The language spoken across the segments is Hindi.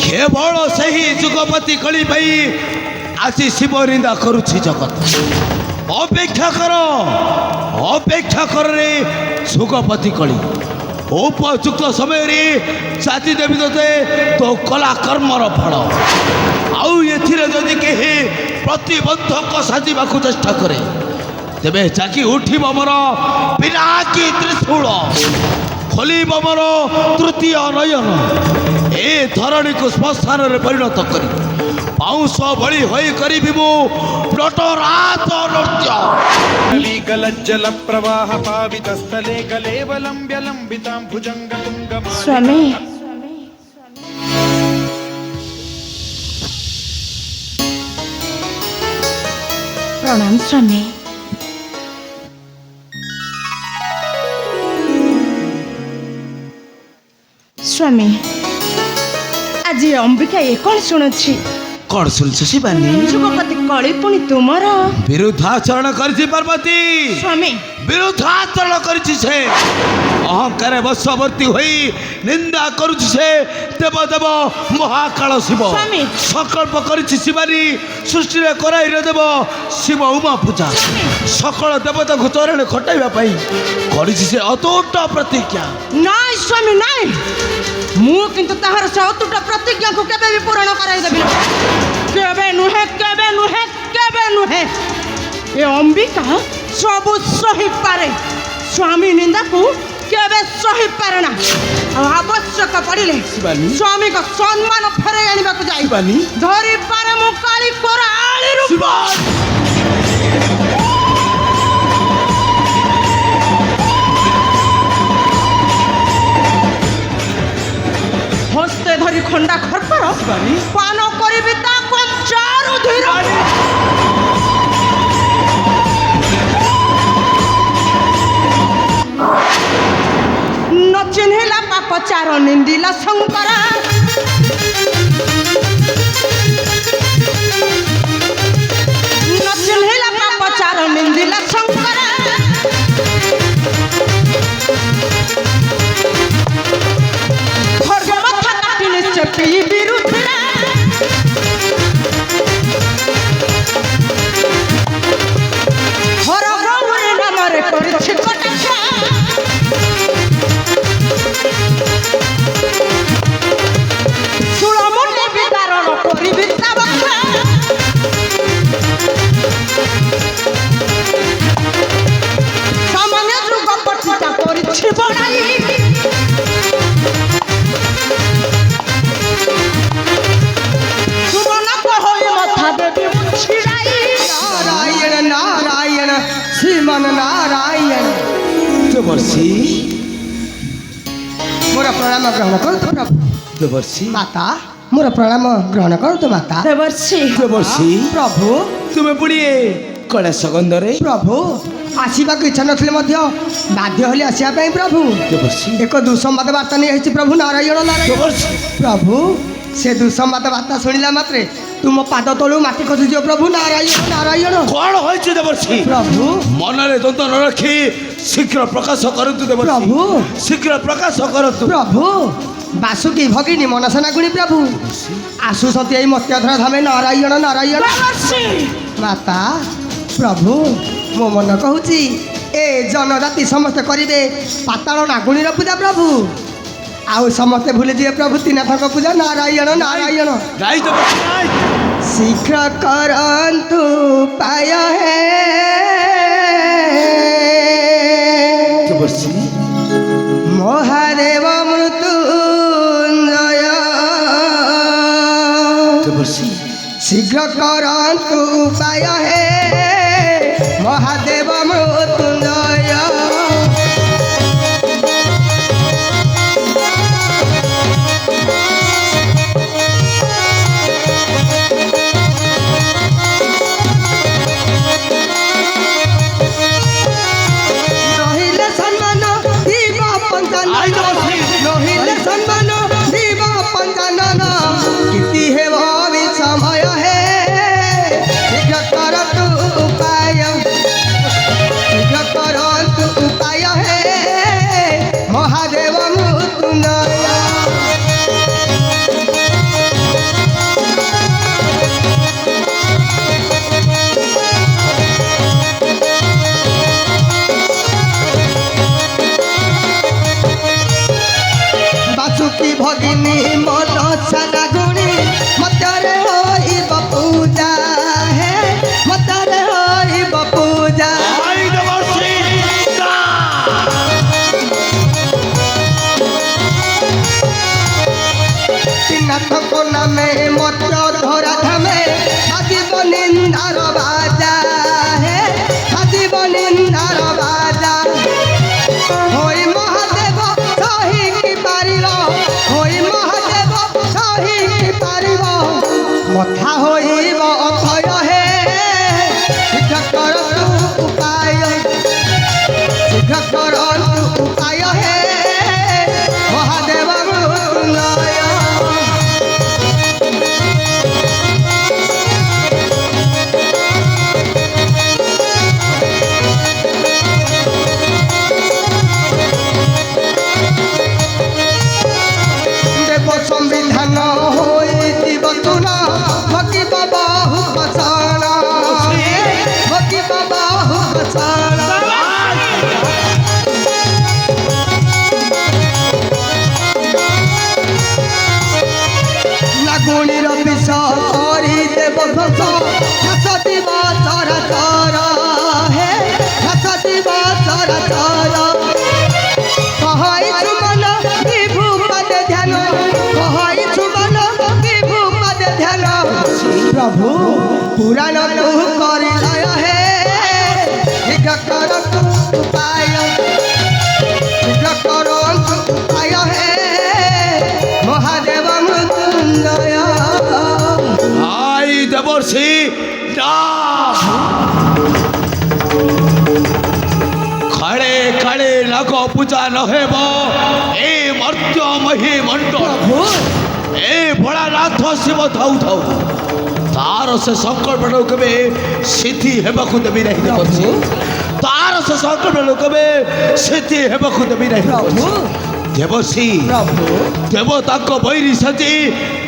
केवल सही जुगपति कली भाई आसी शिव निंदा करुछि जगत। अपेक्षा कर रे जुगपति कली। उपयुक्त समय रे जाति देवी तोते तो कला कर्मर फल आउ एथिरे जदि केही प्रतिबंधक साजिबाकू चेष्टा करे तेबे जाकी उठिब मोर पिनाकी त्रिशूल खोलिब मोर तृतीय नयन ए धरणी को श्मशान रे परिणत करी पाउस बळी होई करिबि मु नटराज नृत्य। गलज्जल प्रवाह पावितस्थले कलेवलम्ब्य लम्बितां भुजङ्गतुङ्गमालिकां। स्वामी प्रणाम स्वामी। स्वामी आज अंबिका ये कौन शुणुछि? कौन सुनछ शिवानी? जुगपति कली पुणी तुमर विरुद्धाचरण करछि पार्वती। स्वामी विरुद्धाचरण करछि से अहंकार वशवर्ती होई निंदा करुछि से देवदेव महाकाल शिव स्वामी। संकल्प करिछि शिवानी सृष्टि रे कराई रे देव शिव उमा पूजा सकल देवता को चरण खटाइबा पई करिछि से अतुट प्रतिज्ञा। नाई स्वामी नाई मु किंतु ताहार से अतुट प्रतिज्ञा को केबे भी पूर्ण कराई देबि केबे नुहे केबे नुहे केबे नुहे। ए अंबिका सब सही पारे स्वामी निंदा को केबे सही पारे ना आवश्यक पड़िले शिवानी स्वामी को सम्मान फेरे आनिबा को जाई शिवानी धरी पारे मु काली कोराली रूप शिवानी हस्ते धरी खंडा खरपर पान करिबि ता कंचारु धीर न चिन्हिला पाप चार निंदिला शंकर न चिन्हिला पाप चार निंदिला शंकर पी विरुद्ध हर गौरी नामरे करिछि कटाक्षा सुळमुंडे विदारण करिबि ताबक्षा सामान्य जुग पठिता करिछि बड़ाई नारायण नारायण श्रीमन नारायण देवर्षि मोर प्रणाम ग्रहण कर प्रभु। देवर्षि माता मोर प्रणाम ग्रहण कर तो माता। देवर्षि देवर्षि प्रभु तुमे पुणी कला सगंधरे प्रभु आसवा इच्छा नथिले मध्य बाध्य होली आसिया ପାଇଁ प्रभु देवर्षि एक दुसंवाद वार्ता नहीं है प्रभु नारायण नारायण। देवर्षि प्रभु से दुसंवाद वार्ता शुणिला मात्रे तुम पाद तलू माटी खसुछ प्रभु नारायण नारायण। कौन होइछ देवर्षि? प्रभु मनरे द्वंद न रखी शीघ्र प्रकाश करतु देवर्षि। प्रभु शीघ्र प्रकाश करतु प्रभु बासुकी भगिनी मनसना गुणी प्रभु आसुसती एई मत्यधरा धामे नारायण नारायण। माता प्रभु मो मन कहूची ए जनजाति समस्त करिवे पाताल नागुणीर पूजा प्रभु आउ समस्ते भूली दिए प्रभु त्रिनाथक पूजा नारायण नारायण। गाई देवर्षि गाई शीघ्र करन्तु पाय हे देवर्षि महादेव मृत्युंजय देवर्षि शीघ्र करन्तु पाय हे महादेव मृत्युंजय। नहिले सम्मान दिवा पंचानन कीर्ति हे भावी समय हे शीघ्र करतु ବାସୁକି ଭଗିନୀ ମନସା ନାଗୁଣୀ ମତରେ ହୋଇବ ପୂଜା ହେ ମତରେ ହୋଇବ ପୂଜା आई देवर्षि ना নাথক নামে মত্র ধরা ধামে বাজিব নিন্দার বাজা হে বাজিব নিন্দার বাজা হই মহাদেব সহি কি পারিব হই মহাদেব সহি কি পারিব মথা হইব অথয় হে শীঘ্র করতু উপায় শীঘ্র করতু উপায় হে মহাদেব মৃত্যুঞ্জয় দেব সংবিধান হইতিব তুল ভকিব বহু বচন ভকিব বহু বচন নাগুণীর বিষ হরি দেব ঘোষ ঘাসতিব চর চর হে ঘাসতিব চর চর কহাইছু মন বিভু পদে ধ্যান কহাইছু মন বিভু পদে ধ্যান প্রভু পুরাণ তু করিলয় হে শীঘ্র করতু উপায় শীঘ্র করতু উপায় হে মহাদেব মৃত্যুঞ্জয় आई देवर्षि ना खड़े खड़े लगो पूजा नहेब ए मर्त्य मही मंडल ए भोलानाथ शिव थाऊ थाऊ तार से संकल्प केवे सिद्धि हेबाकु देबी नहीं देवर्षि तार से संकल्प केवे सिद्धि हेबाकु देबी नहीं देवर्षि देवता को बैरी सजी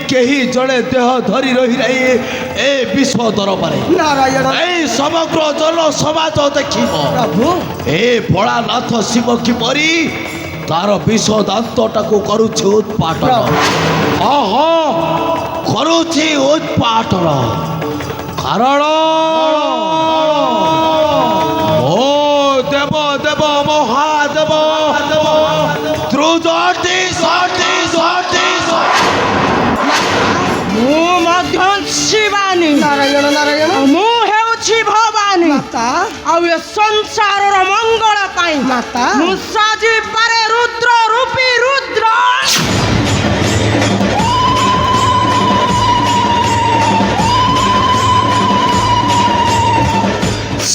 केही जड़े देह धरी रही रही ए विश्व दरबारे नारायण ए समग्र जन समाज देखिब प्रभु ए भोलानाथ शिव किपरि तार विष दांतटाकू करुछि उत्पाटन ओहो करुछि उत्पाटन कारण ओ देव देव महादेव ध्रुजति सति सति ମୁଁ ମଧ୍ୟ ଶିବାନୀ ନାରାୟଣ ନାରାୟଣ ମୁଁ ହେଉଛି ଭବାନୀ ମାତା ଆଉ ଏ ସଂସାରର ମଙ୍ଗଳ ପାଇଁ ମାତା ମୁଁ ସାଜିପାରେ ରୁଦ୍ର ରୂପୀ ରୁଦ୍ର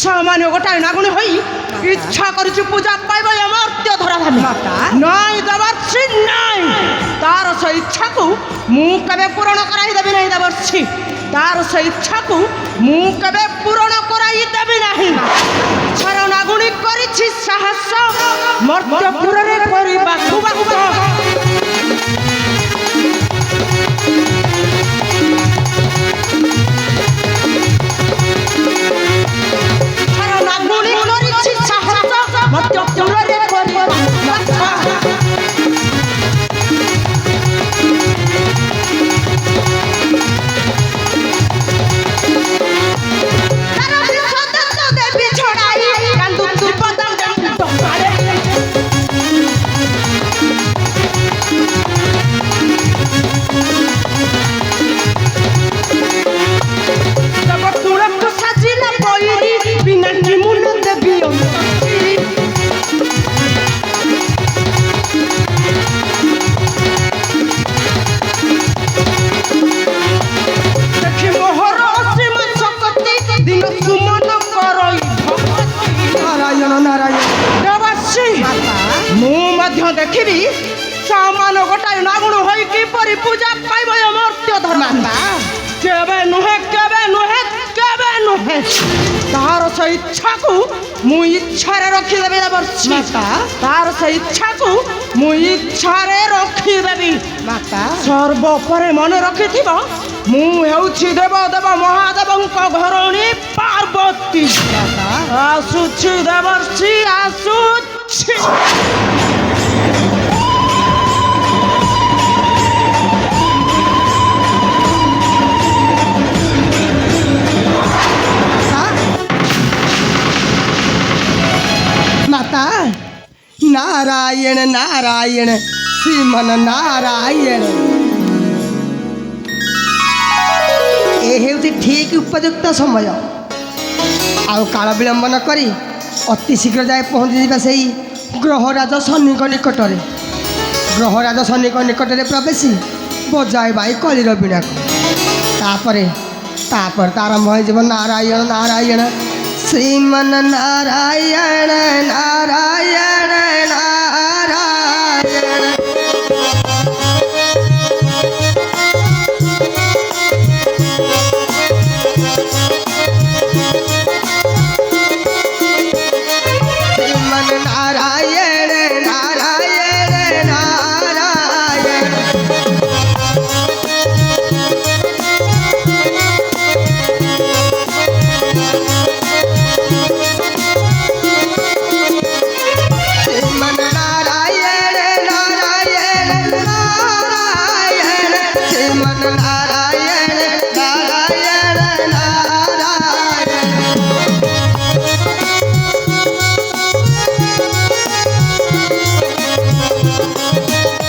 ସାମାନ୍ୟ ଗୋଟାଏ ନାଗୁଣୀ ହୋଇ ଇଚ୍ଛା କରିଛି ପୂଜା ପାଇବ ଏ ମର୍ତ୍ତ୍ୟ ଧରାଧାମୀ ମାତା ନାଇଁ ଦେବର୍ଷି ନାଇଁ ତାର ସେ ଇଚ୍ଛାକୁ ମୁଁ କେବେ ପୂରଣ କରାଇ ଦେବି ନାହିଁ ଦେବର୍ଷି ତାର ସେ ଇଚ୍ଛାକୁ ମୁଁ କେବେ ପୂରଣ କରାଇ ଦେବି ନାହିଁ ଛାର ନାଗୁଣୀ କରିଛି ସାହସ ମର୍ତ୍ତ୍ୟପୁରରେ କରିବାକୁ ଛାର ନାଗୁଣୀ କରିଛି ସାହସ ମର୍ତ୍ତ୍ୟପୁରରେ କରିବାକୁ দেবী ছড়াই কান্দু দুর্বদম তুরন্ত সাজিলা বইরি বিনা নিমুন দেবী দেখি মোহর অসীম শক্তি দিন সুমন করই নারায়ণ নারায়ণ দেবাশ্রী ମୁଁ ମଧ୍ୟ ଦେଖିବି ସମାନ ଗୋଟାଏ ନାଗୁଣ ହୋଇ କିପରି ପୂଜା ପାଇବ ଏ ମର୍ତ୍ତ୍ୟ ଧର୍ମ କେବେ ନୁହେଁ କେବେ ନୁହେଁ କେବେ ନୁହେଁ ତାର ସେ ଇଚ୍ଛାକୁ ମୁଁ ଇଚ୍ଛାରେ ରଖିଦେବି ଦେବର୍ଷି ମାତା ତାର ସେ ଇଚ୍ଛାକୁ ମୁଁ ଇଚ୍ଛାରେ ରଖିଦେବି ମାତା ସର୍ବ ଉପରେ ମନେ ରଖିଥିବ ମୁଁ ହେଉଛି ଦେବ ଦେବ ମହାଦେବଙ୍କ ଘରଣୀ ପାର୍ବତୀ ଆସୁଛି ଦେବର୍ଷି ଆସୁଛି नारायण नारायण श्रीमन नारायण ए हेउछि ठीक उपयुक्त समय आउ काल विलंब न करी अति शीघ्र जाए पहुँची जा से ग्रहराज शनि निकटरे ग्रहराज शनि निकटरे प्रवेशी बजाए भाई कलिर बीणा तापर आरंभ हो नारायण नारायण श्रीमन नारायण नारायण नारायण श्रीमन नारायण नारायण नारायण